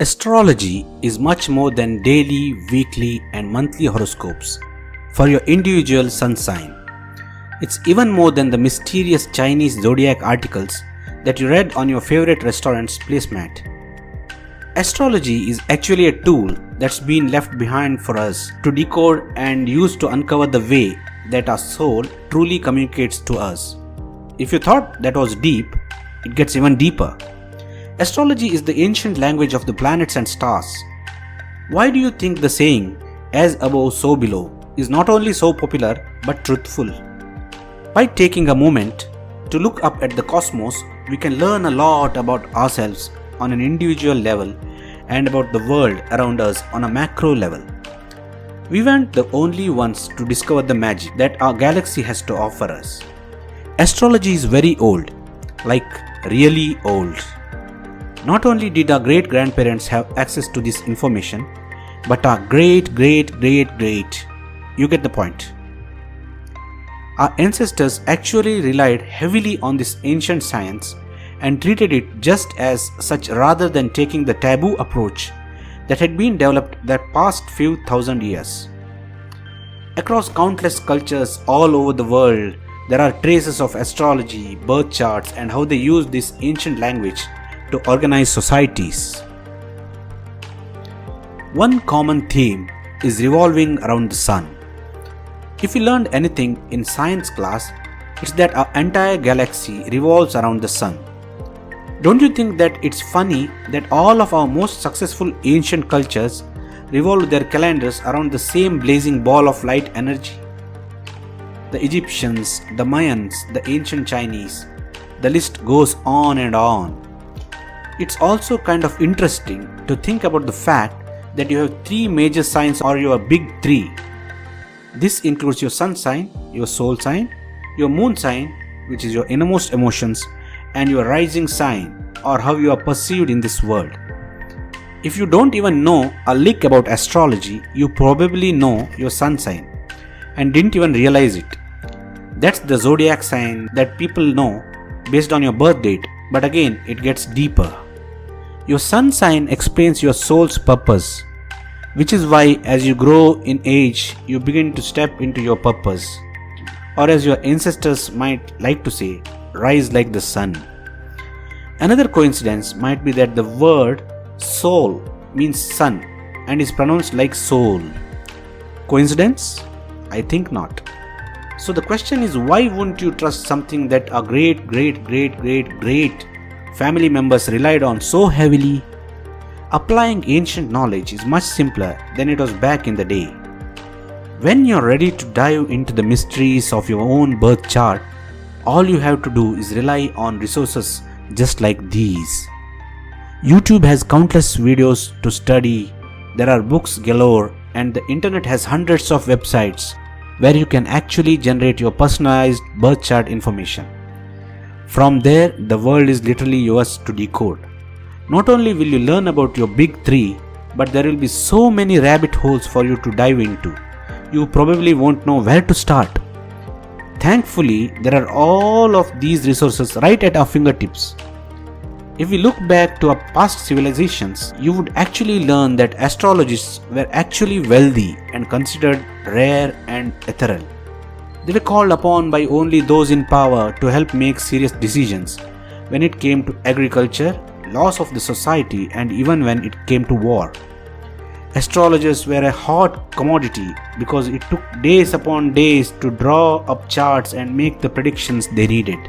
Astrology is much more than daily, weekly, and monthly horoscopes for your individual sun sign. It's even more than the mysterious Chinese zodiac articles that you read on your favorite restaurant's placemat. Astrology is actually a tool that's been left behind for us to decode and use to uncover the way that our soul truly communicates to us. If you thought that was deep, it gets even deeper. Astrology is the ancient language of the planets and stars. Why do you think the saying, as above so below, is not only so popular but truthful? By taking a moment to look up at the cosmos, we can learn a lot about ourselves on an individual level and about the world around us on a macro level. We weren't the only ones to discover the magic that our galaxy has to offer us. Astrology is very old, like really old. Not only did our great-grandparents have access to this information, but our great-great-great-great, you get the point. Our ancestors actually relied heavily on this ancient science and treated it just as such rather than taking the taboo approach that had been developed the past few thousand years. Across countless cultures all over the world, there are traces of astrology, birth charts, and how they used this ancient language to organize societies. One common theme is revolving around the sun. If we learned anything in science class, it's that our entire galaxy revolves around the sun. Don't you think that it's funny that all of our most successful ancient cultures revolve their calendars around the same blazing ball of light energy? The Egyptians, the Mayans, the ancient Chinese, the list goes on and on. It's also kind of interesting to think about the fact that you have three major signs or your big three. This includes your sun sign, your soul sign, your moon sign, which is your innermost emotions, and your rising sign, or how you are perceived in this world. If you don't even know a lick about astrology, you probably know your sun sign and didn't even realize it. That's the zodiac sign that people know based on your birth date, but again, it gets deeper. Your sun sign explains your soul's purpose, which is why as you grow in age, you begin to step into your purpose, or as your ancestors might like to say, rise like the sun. Another coincidence might be that the word soul means sun and is pronounced like soul. Coincidence? I think not. So the question is, why wouldn't you trust something that our great family members relied on so heavily? Applying ancient knowledge is much simpler than it was back in the day. When you're ready to dive into the mysteries of your own birth chart, all you have to do is rely on resources just like these. YouTube has countless videos to study, there are books galore, and the internet has hundreds of websites where you can actually generate your personalized birth chart information. From there, the world is literally yours to decode. Not only will you learn about your big three, but there will be so many rabbit holes for you to dive into. You probably won't know where to start. Thankfully, there are all of these resources right at our fingertips. If we look back to our past civilizations, you would actually learn that astrologists were actually wealthy and considered rare and ethereal. They were called upon by only those in power to help make serious decisions when it came to agriculture, laws of the society, and even when it came to war. Astrologers were a hot commodity because it took days upon days to draw up charts and make the predictions they needed.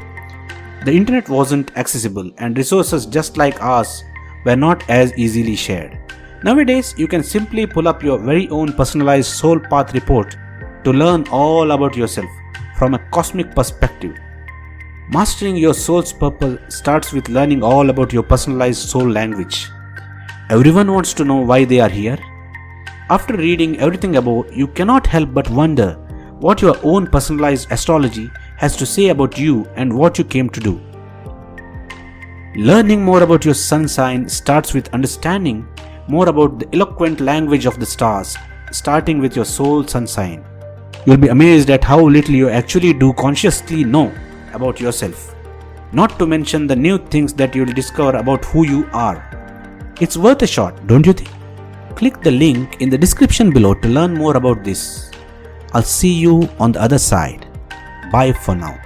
The internet wasn't accessible, and resources just like ours were not as easily shared. Nowadays, you can simply pull up your very own personalized soul path report to learn all about yourself from a cosmic perspective. Mastering your soul's purpose starts with learning all about your personalized soul language. Everyone wants to know why they are here. After reading everything above, you cannot help but wonder what your own personalized astrology has to say about you and what you came to do. Learning more about your sun sign starts with understanding more about the eloquent language of the stars, starting with your soul sun sign. You'll be amazed at how little you actually do consciously know about yourself, not to mention the new things that you'll discover about who you are. It's worth a shot, don't you think? Click the link in the description below to learn more about this. I'll see you on the other side. Bye for now.